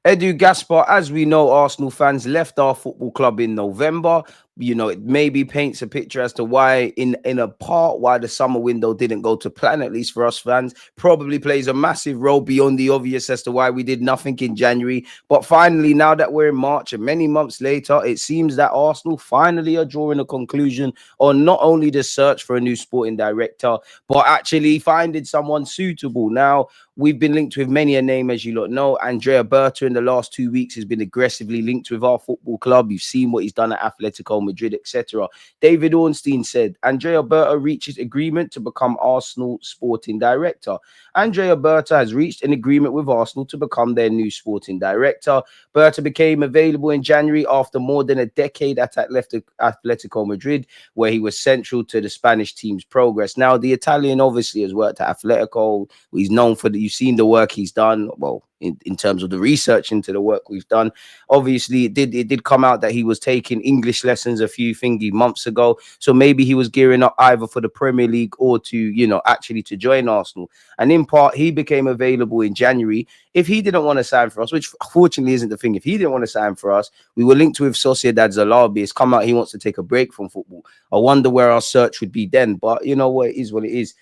Edu Gaspar, as we know, Arsenal fans left our football club in November. It maybe paints a picture as to why, in a part, why the summer window didn't go to plan, at least for us fans. Probably plays a massive role beyond the obvious as to why we did nothing in January. But finally, now that we're in March and many months later, it seems that Arsenal finally are drawing a conclusion on not only the search for a new sporting director, but actually finding someone suitable. Now, we've been linked with many a name, as you lot know. Andrea Berta in the last 2 weeks has been aggressively linked with our football club. You've seen what he's done at Atletico Madrid, etc. David Ornstein said Andrea Berta reaches agreement to become Arsenal sporting director. Andrea Berta has reached an agreement with Arsenal to become their new sporting director. Berta became available in January after more than a decade at Atletico Madrid, where he was central to the Spanish team's progress. Now, the Italian obviously has worked at Atletico. He's known for you've seen the work he's done. Well, in terms of the research into the work we've done, obviously it did come out that he was taking English lessons a few months ago. So maybe he was gearing up either for the Premier League or to actually to join Arsenal. And in part, he became available in January. If he didn't want to sign for us, which fortunately isn't the thing, if he didn't want to sign for us, we were linked with Sociedad Zalabi. It's come out he wants to take a break from football. I wonder where our search would be then. But you know what, it is what it is.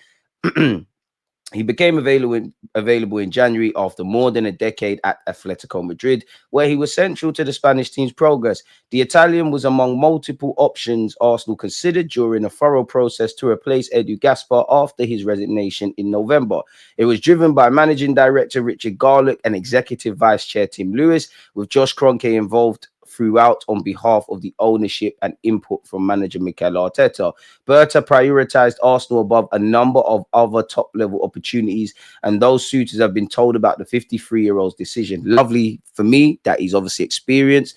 He became available in January after more than a decade at Atletico Madrid, where he was central to the Spanish team's progress. The Italian was among multiple options Arsenal considered during a thorough process to replace Edu Gaspar after his resignation in November. It was driven by managing director Richard Garlick and executive vice chair Tim Lewis, with Josh Kroenke involved throughout on behalf of the ownership and input from manager Mikel Arteta. Berta prioritized Arsenal above a number of other top-level opportunities, and those suitors have been told about the 53-year-old's decision. Lovely for me that he's obviously experienced.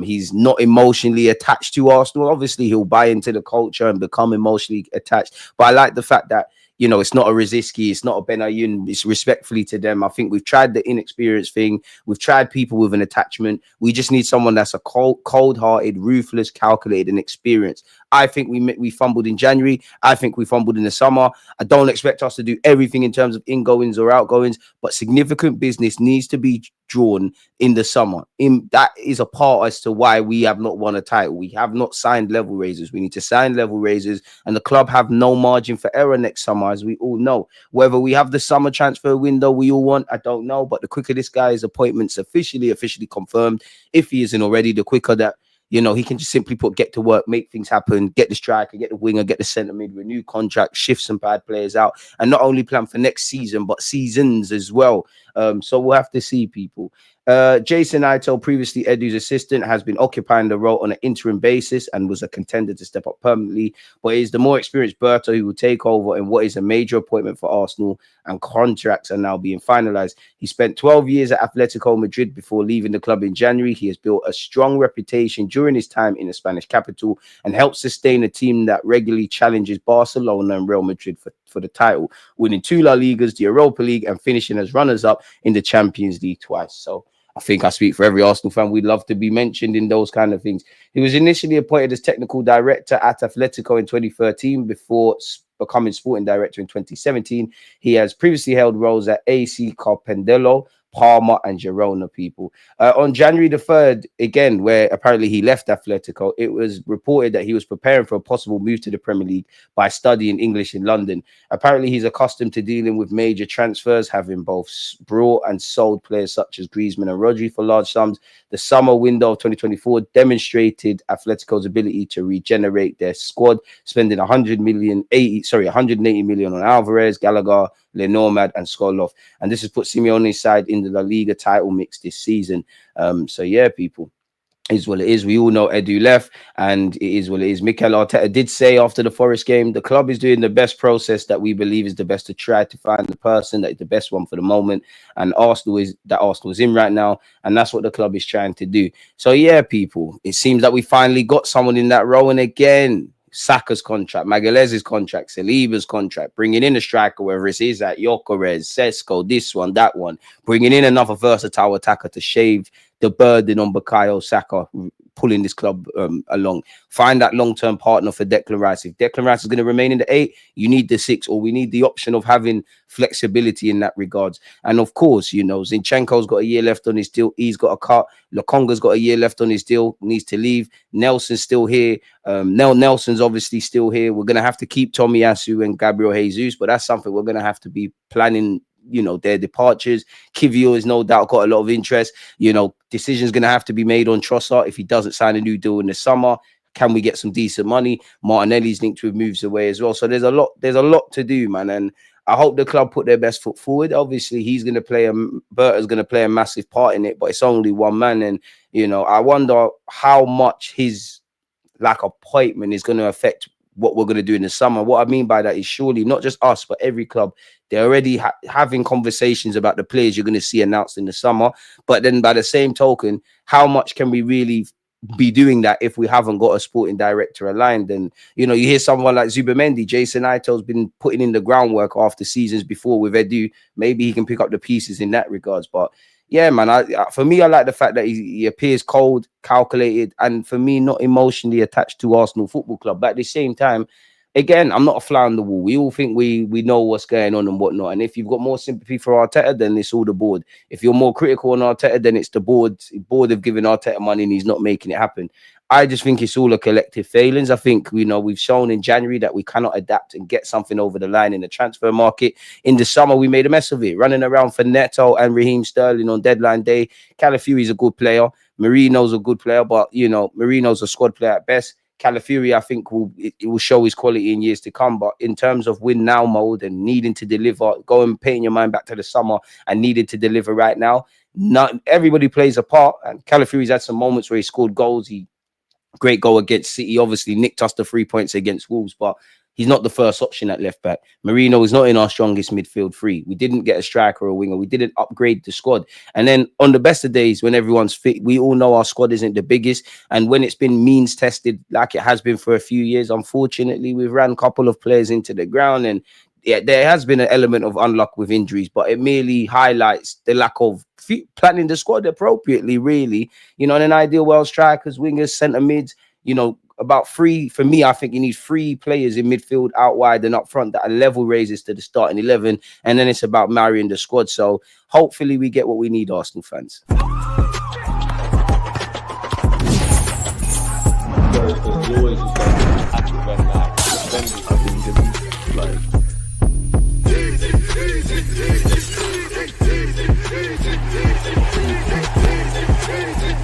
He's not emotionally attached to Arsenal. Obviously, he'll buy into the culture and become emotionally attached. But I like the fact that it's not a Rosicky, it's not a Benayoun. It's respectfully to them. I think we've tried the inexperienced thing. We've tried people with an attachment. We just need someone that's a cold-hearted, ruthless, calculated, and experienced. I think we fumbled in January. I think we fumbled in the summer. I don't expect us to do everything in terms of ingoings or outgoings, but significant business needs to be drawn in the summer. That is a part as to why we have not won a title. We have not signed level raisers. We need to sign level raisers, and the club have no margin for error next summer, as we all know. Whether we have the summer transfer window we all want, I don't know. But the quicker this guy's appointment's officially confirmed, if he isn't already, the quicker that he can just simply get to work, make things happen, get the striker, get the winger, get the centre mid, renew contract, shift some bad players out, and not only plan for next season, but seasons as well. So we'll have to see, people. Jason Ito, previously Edu's assistant, has been occupying the role on an interim basis and was a contender to step up permanently. But it is the more experienced Berto who will take over in what is a major appointment for Arsenal, and contracts are now being finalized. He spent 12 years at Atletico Madrid before leaving the club in January. He has built a strong reputation during his time in the Spanish capital and helped sustain a team that regularly challenges Barcelona and Real Madrid for the title, winning 2 La Ligas, the Europa League, and finishing as runners-up in the Champions League twice. So I think I speak for every Arsenal fan. We'd love to be mentioned in those kind of things. He was initially appointed as technical director at Atletico in 2013 before becoming sporting director in 2017. He has previously held roles at AC Carpendelo, Parma, and Girona, people. On January the 3rd, again, where apparently he left Atletico, it was reported that he was preparing for a possible move to the Premier League by studying English in London. Apparently, he's accustomed to dealing with major transfers, having both brought and sold players such as Griezmann and Rodri for large sums. The summer window of 2024 demonstrated Atletico's ability to regenerate their squad, spending 180 million on Alvarez, Gallagher, Lenormand, and Skoloff. And this has put Simeone's side in the La Liga title mix this season. So yeah, people, is what it is. We all know Edu left, and it is what it is. Mikel Arteta did say after the Forest game, the club is doing the best process that we believe is the best to try to find the person that is the best one for the moment. And Arsenal is in right now, and that's what the club is trying to do. So yeah, people, it seems that we finally got someone in that role. And again, Saka's contract, Magalhaes' contract, Saliba's contract, bringing in a striker, whether it is at Gyökeres, Sesko, this one, that one, bringing in another versatile attacker to shave the burden on Bukayo Saka, pulling this club along. Find that long-term partner for Declan Rice. If Declan Rice is going to remain in the 8, you need the 6, or we need the option of having flexibility in that regards. And of course, you know, Zinchenko's got a year left on his deal. He's got a cut. Lokonga's got a year left on his deal, needs to leave. Nelson's still here. Nelson's obviously still here. We're going to have to keep Tomiyasu and Gabriel Jesus, but that's something we're going to have to be planning, you know, their departures. Kivio is no doubt got a lot of interest. You know, decisions going to have to be made on Trossard if he doesn't sign a new deal in the summer. Can we get some decent money? Martinelli's linked with moves away as well. So there's a lot to do, man. And I hope the club put their best foot forward. Obviously, Berta's going to play a massive part in it, but it's only one man. And, you know, I wonder how much his appointment is going to affect what we're going to do in the summer. What I mean by that is surely not just us, but every club, they're already having conversations about the players you're going to see announced in the summer. But then by the same token, how much can we really be doing that if we haven't got a sporting director aligned? And, you know, you hear someone like Zubamendi, Jason Ito's been putting in the groundwork after seasons before with Edu. Maybe he can pick up the pieces in that regards. But yeah, man, for me, I like the fact that he appears cold, calculated, and for me, not emotionally attached to Arsenal Football Club. But at the same time, again, I'm not a fly on the wall. We all think we know what's going on and whatnot. And if you've got more sympathy for Arteta, then it's all the board. If you're more critical on Arteta, then it's the board. Board have given Arteta money and he's not making it happen. I just think it's all a collective failings. I think, you know, we've shown in January that we cannot adapt and get something over the line in the transfer market. In the summer, we made a mess of it, running around for Neto and Raheem Sterling on deadline day. Calafiori's a good player. Marino's a good player, but, you know, Marino's a squad player at best. Calafiori, I think, it will show his quality in years to come. But in terms of win now mode and needing to deliver, go and paint your mind back to the summer and needing to deliver right now, not everybody plays a part. And Calafiori's had some moments where he scored goals. Great goal against City, obviously nicked us the 3 points against Wolves, but he's not the first option at left back. Marino is not in our strongest midfield three. We didn't get a striker or a winger. We didn't upgrade the squad. And then on the best of days, when everyone's fit, we all know our squad isn't the biggest. And when it's been means tested, like it has been for a few years, unfortunately, we've ran a couple of players into the ground. And yeah, there has been an element of unluck with injuries, but it merely highlights the lack of planning the squad appropriately, really. You know, in an ideal world, strikers, wingers, centre mids, you know, about 3. For me, I think you need 3 players in midfield, out wide and up front that are level raises to the starting 11. And then it's about marrying the squad. So hopefully we get what we need, Arsenal fans. Like